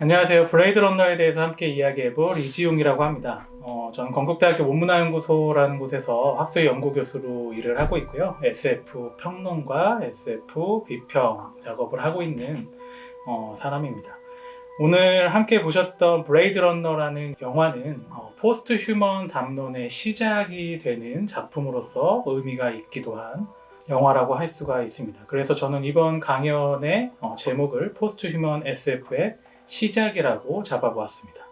안녕하세요. 블레이드 러너에 대해서 함께 이야기해볼 이지용이라고 합니다. 저는 건국대학교 원문화연구소라는 곳에서 학술 연구교수로 일을 하고 있고요. SF 평론과 SF 비평 작업을 하고 있는 사람입니다. 오늘 함께 보셨던 블레이드 러너라는 영화는 포스트 휴먼 담론의 시작이 되는 작품으로서 의미가 있기도 한 영화라고 할 수가 있습니다. 그래서 저는 이번 강연의 제목을 포스트 휴먼 SF의 시작이라고 잡아보았습니다.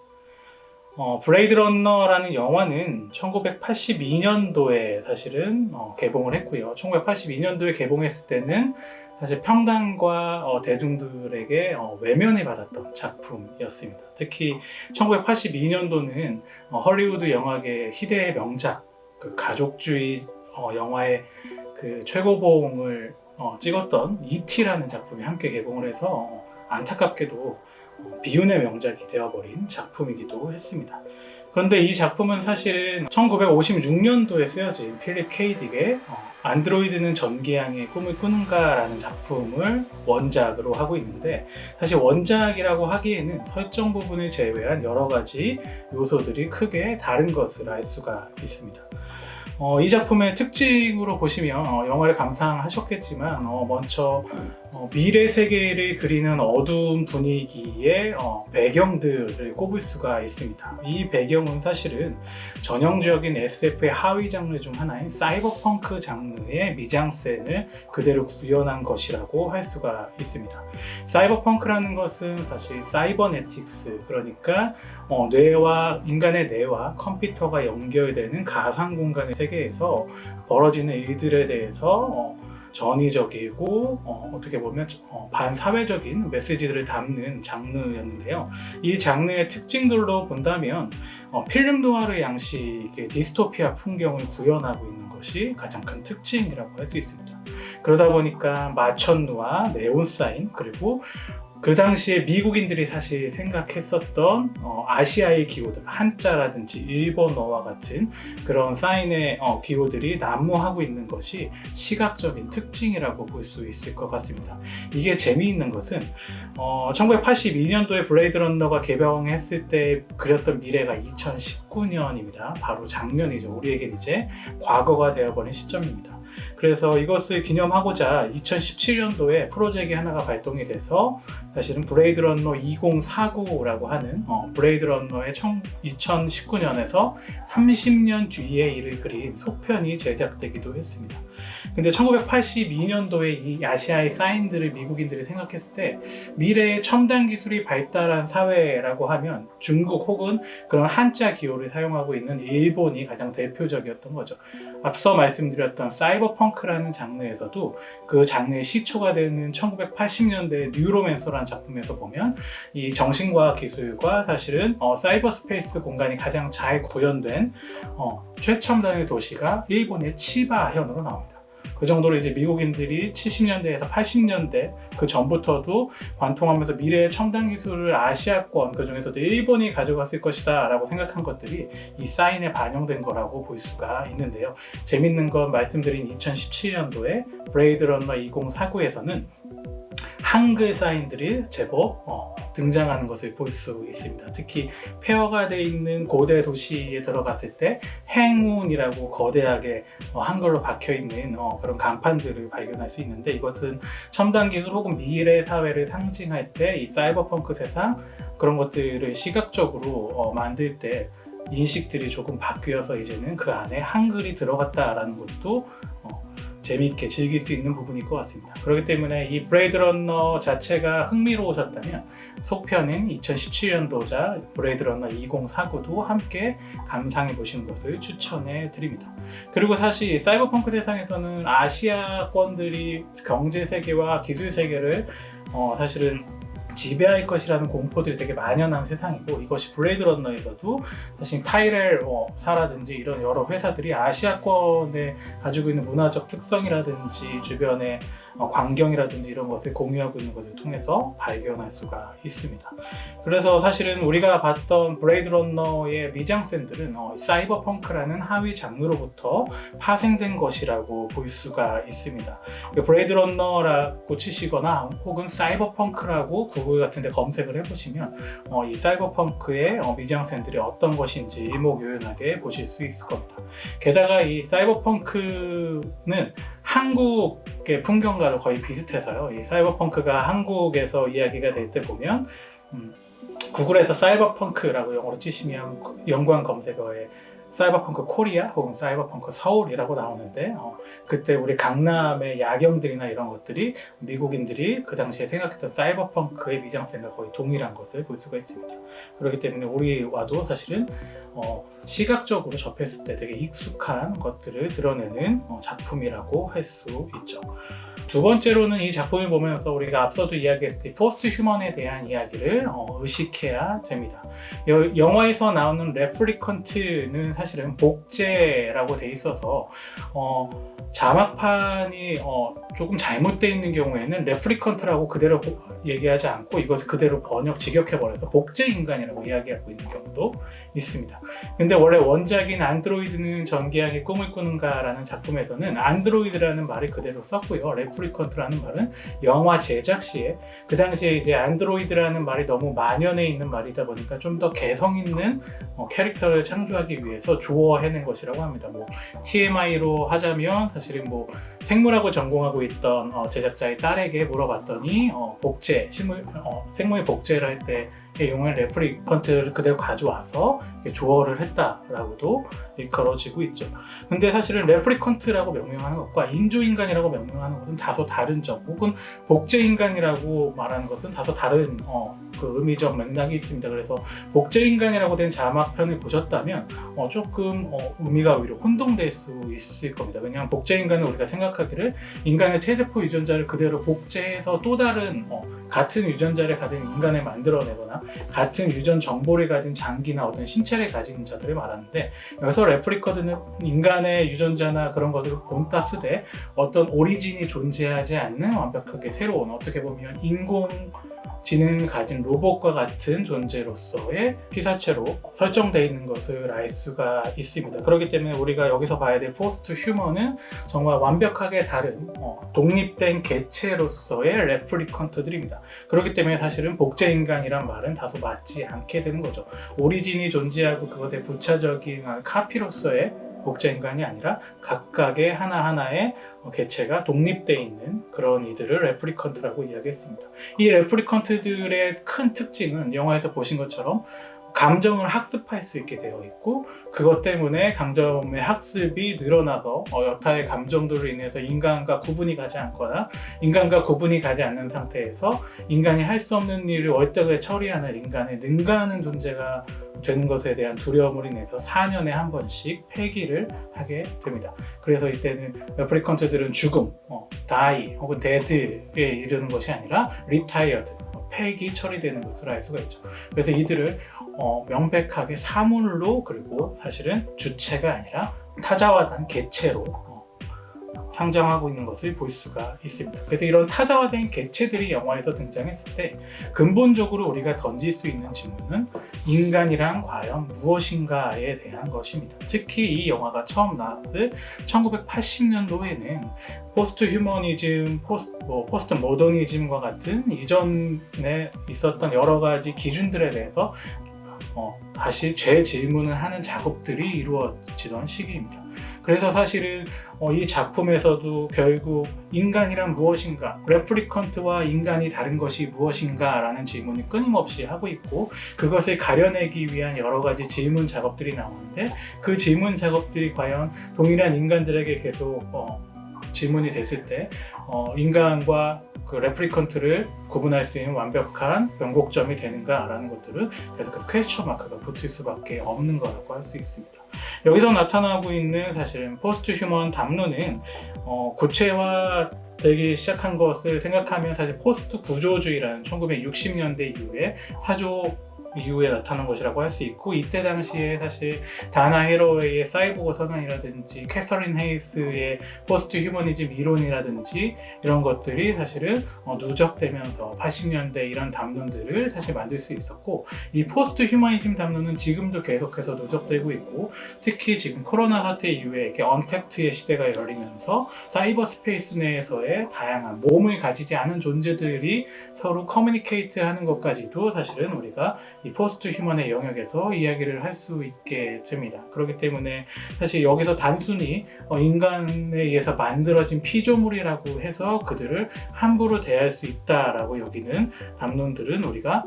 블레이드 러너라는 영화는 1982년도에 사실은 개봉을 했고요. 1982년도에 개봉했을 때는 사실 평단과 대중들에게 외면을 받았던 작품이었습니다. 특히 1982년도는 헐리우드 영화계 희대의 명작, 그 가족주의 영화의 그 최고봉을 찍었던 E.T.라는 작품이 함께 개봉을 해서 안타깝게도 비운의 명작이 되어버린 작품이기도 했습니다. 그런데 이 작품은 사실은 1956년도에 쓰여진 필립 K. 딕의 안드로이드는 전기양의 꿈을 꾸는가 라는 작품을 원작으로 하고 있는데, 사실 원작이라고 하기에는 설정 부분을 제외한 여러 가지 요소들이 크게 다른 것을 알 수가 있습니다. 이 작품의 특징으로 보시면 영화를 감상하셨겠지만 먼저 미래 세계를 그리는 어두운 분위기의 배경들을 꼽을 수가 있습니다. 이 배경은 사실은 전형적인 SF의 하위 장르 중 하나인 사이버펑크 장르의 미장센을 그대로 구현한 것이라고 할 수가 있습니다. 사이버펑크라는 것은 사실 사이버네틱스, 그러니까 인간의 뇌와 컴퓨터가 연결되는 가상 공간의 세계에서 벌어지는 일들에 대해서 전위적이고 어떻게 보면 반사회적인 메시지들을 담는 장르였는데요. 이 장르의 특징들로 본다면 필름 노아르 양식의 디스토피아 풍경을 구현하고 있는 것이 가장 큰 특징이라고 할 수 있습니다. 그러다 보니까 마천루와 네온사인, 그리고 그 당시에 미국인들이 사실 생각했었던 아시아의 기호들, 한자라든지 일본어와 같은 그런 사인의 기호들이 난무하고 있는 것이 시각적인 특징이라고 볼 수 있을 것 같습니다. 이게 재미있는 것은 1982년도에 블레이드 러너가 개봉했을 때 그렸던 미래가 2019년입니다. 바로 작년이죠. 우리에겐 이제 과거가 되어버린 시점입니다. 그래서 이것을 기념하고자 2017년도에 프로젝트 하나가 발동이 돼서 사실은 블레이드 러너 2049라고 하는 블레이드 러너의 2019년에서 30년 뒤의 일을 그린 속편이 제작되기도 했습니다. 근데 1982년도에 이 아시아의 사인들을 미국인들이 생각했을 때 미래의 첨단 기술이 발달한 사회라고 하면 중국 혹은 그런 한자 기호를 사용하고 있는 일본이 가장 대표적이었던 거죠. 앞서 말씀드렸던 사이버펑크라는 장르에서도 그 장르의 시초가 되는 1980년대 뉴로맨서라는 작품에서 보면 이 정신과학 기술과 사실은 사이버 스페이스 공간이 가장 잘 구현된 최첨단의 도시가 일본의 치바현으로 나옵니다. 그 정도로 이제 미국인들이 70년대에서 80년대 그 전부터도 관통하면서 미래의 첨단 기술을 아시아권, 그 중에서도 일본이 가져갔을 것이다 라고 생각한 것들이 이 사인에 반영된 거라고 볼 수가 있는데요. 재밌는 건 말씀드린 2017년도에 블레이드 러너 2049에서는 한글 사인들이 제법 등장하는 것을 볼 수 있습니다. 특히 폐허가 되어 있는 고대 도시에 들어갔을 때 행운이라고 거대하게 한글로 박혀있는 그런 간판들을 발견할 수 있는데, 이것은 첨단 기술 혹은 미래 사회를 상징할 때 이 사이버펑크 세상 그런 것들을 시각적으로 만들 때 인식들이 조금 바뀌어서 이제는 그 안에 한글이 들어갔다라는 것도 재미있게 즐길 수 있는 부분일 것 같습니다. 그렇기 때문에 이 블레이드 러너 자체가 흥미로우셨다면 속편인 2017년도자 블레이드 러너 2049도 함께 감상해 보시는 것을 추천해 드립니다. 그리고 사실 사이버펑크 세상에서는 아시아권들이 경제 세계와 기술 세계를 사실은 지배할 것이라는 공포들이 되게 만연한 세상이고, 이것이 블레이드 러너에서도 사실 타이렐사라든지 이런 여러 회사들이 아시아권에 가지고 있는 문화적 특성이라든지 주변의 광경이라든지 이런 것을 공유하고 있는 것을 통해서 발견할 수가 있습니다. 그래서 사실은 우리가 봤던 블레이드 러너의 미장센들은 사이버펑크라는 하위 장르로부터 파생된 것이라고 볼 수가 있습니다. 블레이드 러너라고 치시거나 혹은 사이버펑크라고 구글 같은 데 검색을 해보시면 이 사이버펑크의 미장센들이 어떤 것인지 일목요연하게 보실 수 있을 겁니다. 게다가 이 사이버펑크는 한국의 풍경과도 거의 비슷해서요. 이 사이버펑크가 한국에서 이야기가 될 때 보면 구글에서 사이버펑크라고 영어로 치시면 연관 검색어에 사이버펑크 코리아 혹은 사이버펑크 서울이라고 나오는데 그때 우리 강남의 야경들이나 이런 것들이 미국인들이 그 당시에 생각했던 사이버펑크의 미장센과 거의 동일한 것을 볼 수가 있습니다. 그렇기 때문에 우리와도 사실은 시각적으로 접했을 때 되게 익숙한 것들을 드러내는 작품이라고 할 수 있죠. 두 번째로는 이 작품을 보면서 우리가 앞서도 이야기했을 때 포스트 휴먼에 대한 이야기를 의식해야 됩니다. 영화에서 나오는 레플리컨트는 사실은 복제라고 돼 있어서 자막판이 조금 잘못되어 있는 경우에는 레플리컨트라고 그대로 얘기하지 않고 이것을 그대로 직역해버려서 복제 인간이라고 이야기하고 있는 경우도 있습니다. 근데 원래 원작인 안드로이드는 전기향의 꿈을 꾸는가 라는 작품에서는 안드로이드라는 말을 그대로 썼고요. 레플리컨트라는 말은 영화 제작 시에 그 당시에 이제 안드로이드라는 말이 너무 만연해 있는 말이다 보니까 좀 더 개성 있는 캐릭터를 창조하기 위해서 주어 해낸 것이라고 합니다. TMI로 하자면 사실은 생물학을 전공하고 있던 제작자의 딸에게 물어봤더니 생물 복제를 할 때 용을 레플리컨트를 그대로 가져와서 조어를 했다라고도 일컬어지고 있죠. 근데 사실은 레플리컨트라고 명명하는 것과 인조인간이라고 명명하는 것은 다소 다른 점, 혹은 복제인간이라고 말하는 것은 다소 다른 그 의미적 맥락이 있습니다. 그래서 복제인간이라고 된 자막편을 보셨다면 조금 의미가 오히려 혼동될 수 있을 겁니다. 왜냐하면 복제인간은 우리가 생각하기를 인간의 체세포 유전자를 그대로 복제해서 또 다른 같은 유전자를 가진 인간을 만들어내거나 같은 유전 정보를 가진 장기나 어떤 신체를 가진 자들을 말하는데, 여기서 레플리컨트는 인간의 유전자나 그런 것을 본따 쓰되 어떤 오리진이 존재하지 않는 완벽하게 새로운, 어떻게 보면 인공지능을 가진 로봇과 같은 존재로서의 피사체로 설정되어 있는 것을 알 수가 있습니다. 그렇기 때문에 우리가 여기서 봐야 될 포스트 휴먼은 정말 완벽하게 다른 독립된 개체로서의 레플리컨트들입니다. 그렇기 때문에 사실은 복제인간이란 말은 다소 맞지 않게 되는 거죠. 오리진이 존재하고 그것의 부차적인 카피로서의 복제인간이 아니라 각각의 하나하나의 개체가 독립되어 있는 그런 이들을 레플리컨트라고 이야기했습니다. 이 레플리컨트들의 큰 특징은 영화에서 보신 것처럼 감정을 학습할 수 있게 되어 있고, 그것 때문에 감정의 학습이 늘어나서 여타의 감정들로 인해서 인간과 구분이 가지 않거나 인간과 구분이 가지 않는 상태에서 인간이 할 수 없는 일을 월등하게 처리하는 인간의 능가하는 존재가 되는 것에 대한 두려움으로 인해서 4년에 한 번씩 폐기를 하게 됩니다. 그래서 이때는 레플리컨트들은 죽음, die 혹은 dead에 이르는 것이 아니라 retired, 폐기 처리되는 것을 알 수가 있죠. 그래서 이들을 명백하게 사물로, 그리고 사실은 주체가 아니라 타자화된 개체로 상정하고 있는 것을 볼 수가 있습니다. 그래서 이런 타자화된 개체들이 영화에서 등장했을 때 근본적으로 우리가 던질 수 있는 질문은 인간이란 과연 무엇인가에 대한 것입니다. 특히 이 영화가 처음 나왔을 1980년도에는 포스트 휴머니즘, 포스트 모더니즘과 같은 이전에 있었던 여러 가지 기준들에 대해서 다시 재질문을 하는 작업들이 이루어지던 시기입니다. 그래서 사실은 이 작품에서도 결국 인간이란 무엇인가, 레플리컨트와 인간이 다른 것이 무엇인가 라는 질문을 끊임없이 하고 있고, 그것을 가려내기 위한 여러 가지 질문 작업들이 나오는데, 그 질문 작업들이 과연 동일한 인간들에게 계속 질문이 됐을 때 인간과 그 레플리컨트를 구분할 수 있는 완벽한 변곡점이 되는가라는 것들은 계속해서 퀘스천 마크가 붙을 수밖에 없는 거라고 할 수 있습니다. 여기서 나타나고 있는 사실은 포스트 휴먼 담론은 구체화되기 시작한 것을 생각하면 사실 포스트 구조주의라는 1960년대 이후에 사조 이후에 나타난 것이라고 할 수 있고, 이때 당시에 사실 다나 헤로웨이의 사이보그 선언이라든지 캐서린 헤이스의 포스트 휴머니즘 이론이라든지 이런 것들이 사실은 누적되면서 80년대 이런 담론들을 사실 만들 수 있었고, 이 포스트 휴머니즘 담론은 지금도 계속해서 누적되고 있고, 특히 지금 코로나 사태 이후에 이렇게 언택트의 시대가 열리면서 사이버 스페이스 내에서의 다양한 몸을 가지지 않은 존재들이 서로 커뮤니케이트 하는 것까지도 사실은 우리가 이 포스트 휴먼의 영역에서 이야기를 할 수 있게 됩니다. 그렇기 때문에 사실 여기서 단순히 인간에 의해서 만들어진 피조물이라고 해서 그들을 함부로 대할 수 있다라고 여기는 담론들은 우리가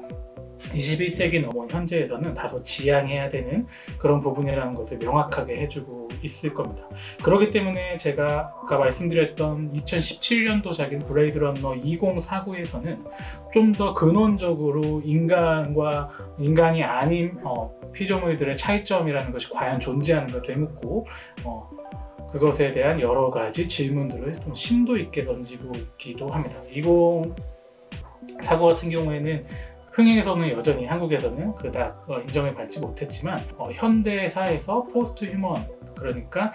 21세기 넘어온 현재에서는 다소 지양해야 되는 그런 부분이라는 것을 명확하게 해주고 있을 겁니다. 그렇기 때문에 제가 아까 말씀드렸던 2017년도작인 블레이드 러너 2049에서는 좀 더 근원적으로 인간과 인간이 아닌 피조물들의 차이점이라는 것이 과연 존재하는가 되묻고 그것에 대한 여러 가지 질문들을 좀 심도 있게 던지고 있기도 합니다. 2049 같은 경우에는 흥행에서는 여전히 한국에서는 그닥 인정을 받지 못했지만 현대사에서 포스트 휴먼, 그러니까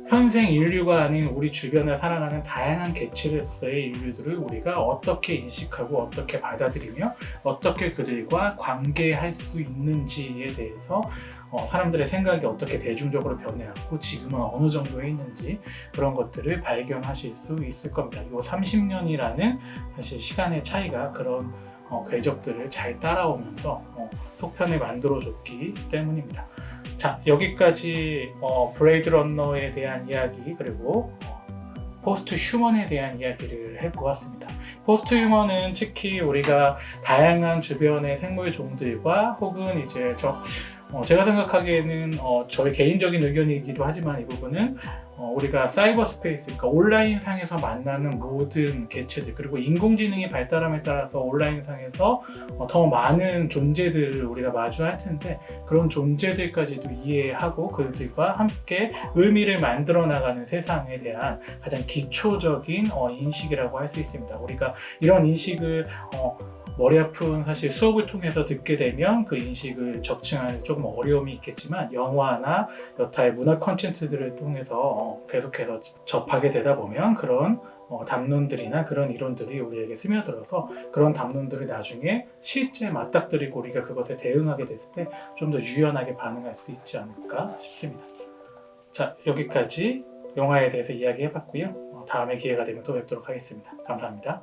현생 인류가 아닌 우리 주변을 살아가는 다양한 개체로서의 인류들을 우리가 어떻게 인식하고 어떻게 받아들이며 어떻게 그들과 관계할 수 있는지에 대해서 사람들의 생각이 어떻게 대중적으로 변해왔고 지금은 어느 정도에 있는지 그런 것들을 발견하실 수 있을 겁니다. 이 30년이라는 사실 시간의 차이가 그런 궤적들을 잘 따라오면서 속편을 만들어줬기 때문입니다. 자, 여기까지 블레이드 러너에 대한 이야기, 그리고 포스트 휴먼에 대한 이야기를 해보았습니다. 포스트 휴먼은 특히 우리가 다양한 주변의 생물 종들과 혹은 이제 제가 생각하기에는 저의 개인적인 의견이기도 하지만 이 부분은 우리가 사이버 스페이스, 그러니까 온라인 상에서 만나는 모든 개체들, 그리고 인공지능이 발달함에 따라서 온라인 상에서 더 많은 존재들을 우리가 마주할 텐데, 그런 존재들까지도 이해하고 그들과 함께 의미를 만들어 나가는 세상에 대한 가장 기초적인 인식이라고 할 수 있습니다. 우리가 이런 인식을 머리 아픈 사실 수업을 통해서 듣게 되면 그 인식을 적층하는 조금 어려움이 있겠지만, 영화나 여타의 문화 콘텐츠들을 통해서 계속해서 접하게 되다 보면 그런 담론들이나 그런 이론들이 우리에게 스며들어서 그런 담론들을 나중에 실제 맞닥뜨리고 우리가 그것에 대응하게 됐을 때 좀 더 유연하게 반응할 수 있지 않을까 싶습니다. 자, 여기까지 영화에 대해서 이야기해봤고요. 다음에 기회가 되면 또 뵙도록 하겠습니다. 감사합니다.